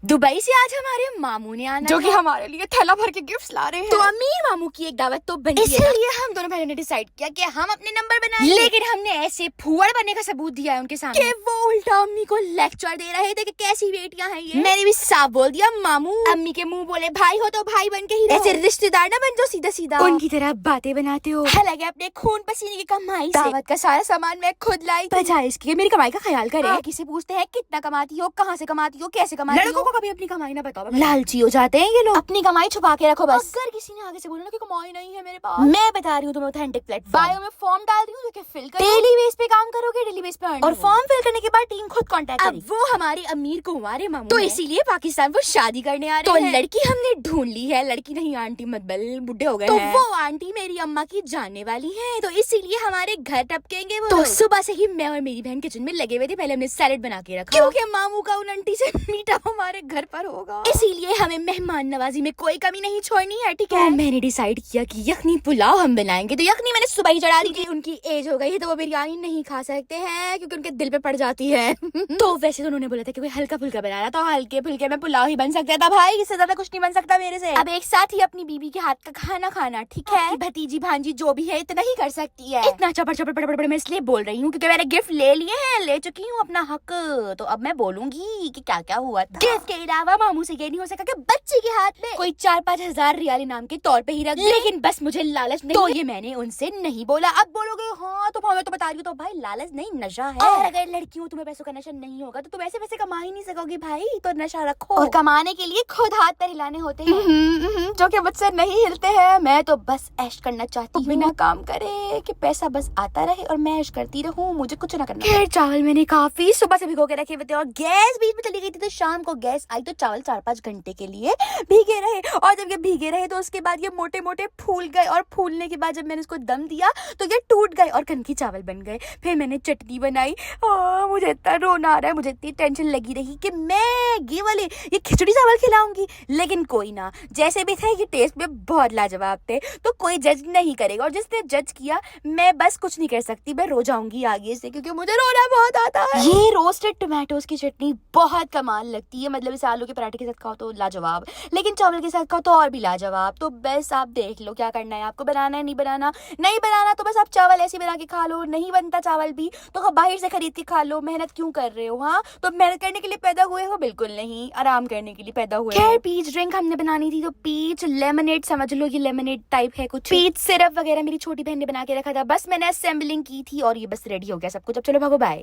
Dubai से आज हमारे मामू ने आना जो कि था। हमारे लिए थैला भर के गिफ्ट्स ला रहे हैं। तो अमीर मामू की एक दावत तो बनी है ना। इसलिए हम दोनों बहनों ने डिसाइड किया कि हम अपने नंबर बनाएंगे। लेकिन हमने ऐसे फुहड़ बनने का सबूत दिया है उनके सामने कि वो उल्टा अम्मी को लेक्चर दे रहे थे कि कैसी बेटियां हैं ये। मैंने भी साफ बोल दिया मामू। अम्मी के मुंह बोले भाई हो तो भाई बन के ही रहो। ऐसे रिश्तेदार ना बन जो सीधा सीधा उनकी तरह बातें बनाते हो। हालांकि अपने खून पसीने की कमाई से दावत का सारा सामान मैं खुद लाई थी। बजाय इसके मेरी कमाई का ख्याल करे। हाँ, किसी पूछते हैं कितना कमाती हो, कहाँ से कमाती हो, कैसे कमाती लड़कों हो। को कभी अपनी कमाई ना बताओ। लालची हो जाते हैं ये लोग। अपनी कमाई छुपा के रखो बस। अगर किसी ने आगे से बोला ना कि कमाई नहीं है मेरे पास, मैं बता रही हूँ तुम्हें ऑथेंटिक प्लेटफॉर्म। बायो में फॉर्म डाल रही हूँ जो कि फिल करो। डेली बेस पे काम करोगे, डेली बेस पे earn और होगा। फॉर्म फिल करने के बाद टीम खुद कांटेक्ट अब करेगी। वो हमारी अमीर कुंवारे मामू तो हैं। इसीलिए पाकिस्तान वो शादी करने आ तो रहे हैं। लड़की हमने ढूंढ ली है। लड़की नहीं आंटी मत बल, बुढ़े हो गए तो हैं। वो आंटी मेरी अम्मा की जानने वाली है, तो इसीलिए हमारे घर टपकेंगे वो। तो सुबह से ही मैं और मेरी बहन किचन में लगे हुए थे। पहले हमने सैलेड बना के रखा क्योंकि मामू का उन आंटी से मीठा हमारे घर पर होगा। इसीलिए हमें मेहमान नवाजी में कोई कमी नहीं छोड़नी है, ठीक तो है। मैंने डिसाइड किया कि यखनी पुलाव हम बनाएंगे। तो यखनी मैंने सुबह ही चढ़ा दी थी। उनकी एज हो गई है तो वो बिरयानी नहीं खा सकते हैं क्योंकि उनके दिल पे पड़ जाती है। तो वैसे तो उन्होंने बोला था कि कोई हल्का फुल्का बनाना, तो हल्के फुल्के में पुलाव ही बन सकता था भाई, इससे ज्यादा कुछ नहीं बन सकता मेरे से। अब एक साथ ही अपनी बीबी के हाथ का खाना खाना, ठीक है। आपकी भतीजी भांजी जो भी है इतना ही कर सकती है। इतना चपड़ चपड़ पड़ पड़ मैं इसलिए बोल रही हूँ क्योंकि मैंने गिफ्ट ले लिए हैं, ले चुकी हूँ अपना हक। तो अब मैं बोलूंगी कि क्या क्या हुआ था। गिफ्ट के अलावा मामू से ये नहीं हो सका कि बच्चे के हाथ में कोई 4-5 हजार रियाल इनाम के तौर पे ही रख दे। लेकिन बस मुझे लालच नहीं तो है। ये मैंने उनसे नहीं बोला। अब बोलोगे हाँ तो मैं तो बता रही हूँ, तो भाई लालच नहीं नशा है। और अगर लड़कियों तुम्हें पैसों का नशा नहीं होगा तो तुम ऐसे पैसे कमा ही नहीं सकोगी भाई, तो नशा रखो। और कमाने के लिए खुद हाथ पर हिलाने होते हैं। जो कि मुझसे नहीं हिलते हैं। मैं तो बस ऐश करना चाहती हूँ, बिना काम करे कि पैसा बस आता रहे और मैं ऐश करती रहूं, मुझे कुछ ना करना। खैर चावल मैंने काफी सुबह से भिगो के रखे हुए थे और गैस बीच में चली गई थी, तो शाम को गैस आई तो चावल 4-5 घंटे के लिए भीगे रहे। और जब ये भीगे रहे तो उसके बाद ये मोटे मोटे फूल गए, और फूलने के बाद जब मैंने इसको दम दिया तो ये टूट गए और कनकी चावल बन गए। फिर मैंने चटनी बनाई। मुझे इतना रोना आ रहा है, मुझे इतनी टेंशन लगी रही कि मैं ये खिचड़ी चावल खिलाऊंगी। लेकिन कोई ना, जैसे भी थे ये टेस्ट में बहुत लाजवाब थे, तो कोई जज नहीं करेगा। और जिसने जज किया मैं बस कुछ नहीं कर सकती, मैं रो जाऊंगी आगे से क्योंकि मुझे रोना बहुत आता है। ये रोस्टेड टोमेटोज की चटनी बहुत कमाल लगती है, मतलब इसे आलू के पराठे के साथ खाओ तो लाजवाब, लेकिन चावल के साथ खाओ तो और भी लाजवाब। तो बस आप देख लो क्या करना है आपको, बनाना है नहीं बनाना। नहीं बनाना तो बस आप चावल ऐसे बना के खा लो, नहीं बनता चावल भी तो बाहर से खरीद के खा लो। मेहनत क्यों कर रहे हो? हाँ, तो मेहनत करने के लिए पैदा हुए हो? बिल्कुल नहीं, आराम करने के लिए पैदा हुए। खैर पीच ड्रिंक हमने बनानी थी, तो पीच लेमनेड समझ लो, ये लेमनेड टाइप है कुछ। पीच सिरप वगैरह मेरी छोटी बहन ने बना के रखा था, बस मैंने असेंबलिंग की थी और ये बस रेडी हो गया सब कुछ। अब चलो भागो, बाय।